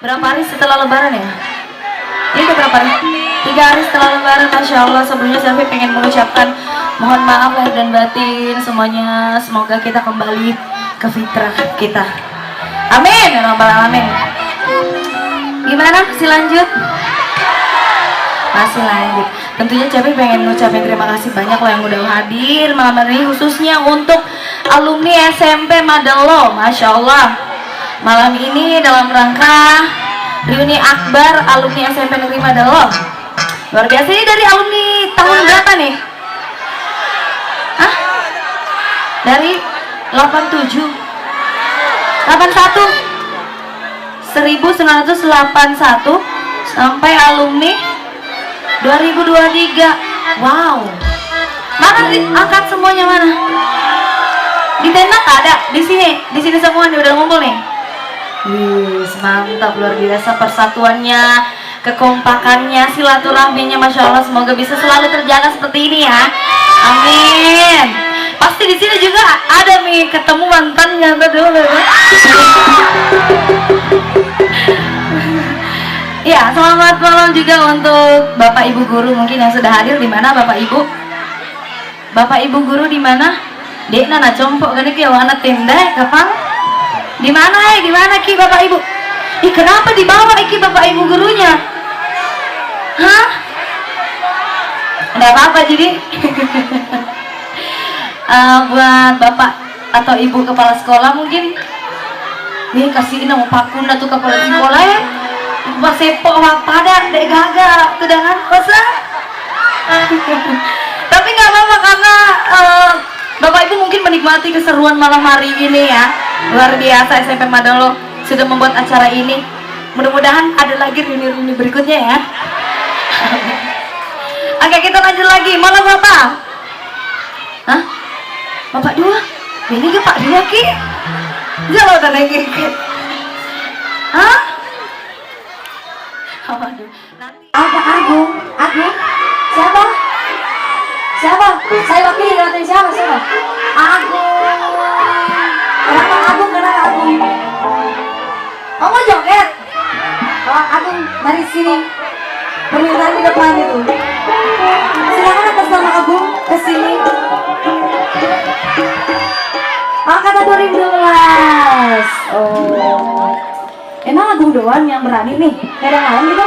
Berapa hari setelah lebaran ya? Ini udah berapa hari? 3 hari setelah lebaran. Masya Allah. Sebelumnya Selfie pengen mengucapkan mohon maaf lahir dan batin semuanya. Semoga kita kembali ke fitrah kita. Amin ya rabbal alamin. Gimana? Masih lanjut? Masih lanjut. Tentunya Cepi pengen ngucapin terima kasih banyak loh yang udah hadir malam hari ini, khususnya untuk alumni SMP Madalo. Masya Allah, malam ini dalam rangka reuni akbar alumni SMP Negeri Madalo. Luar biasa. Ini dari alumni tahun berapa nih? Hah? Dari 87 81 1981 sampai alumni 2023. Wow. Mana angkat semuanya mana? Di tenda ada, di sini semua nih udah ngumpul nih. Wih, mantap, luar biasa persatuannya, kekompakannya, silaturahminya, masya Allah. Semoga bisa selalu terjaga seperti ini ya. Amin. Pasti di sini juga ada nih ketemu mantannya betul. Ya, selamat malam juga untuk Bapak Ibu guru mungkin yang sudah hadir. Di mana Bapak Ibu? Bapak Ibu guru di mana? Dek nana compok kan iki wana tenda kapang. Di mana di mana ki Bapak Ibu? Ih, kenapa dibawa iki Bapak Ibu gurunya? Hah? Enggak apa-apa jadi. Buat Bapak atau Ibu kepala sekolah mungkin nih kasih nama pakunda tuh kepala sekolah ya. Pas sepok pada dek gaga kedangan kosa. Tapi nggak apa-apa karena Bapak Ibu mungkin menikmati keseruan malam hari ini ya. Luar biasa SMP Madalo sudah membuat acara ini. Mudah-mudahan ada lagi reuni-reuni berikutnya ya. Oke, kita lanjut lagi. Mana Bapak? Hah? Bapak dua? Ini ke Pak Dia ki? Jangan tanda ki. Hah? Waduh. Nanti Ada Agung, siapa? Siapa? Saya wakili dari siapa? Agung. Kenapa Agung? Oh, mau joget? Oh, Agung, mari sini. Permintaan di depan itu. Silakan atas nama Agung ke sini. Angkatan 2012. Oh. Emang Agung doang yang berani nih? Gak ada yang lain gitu?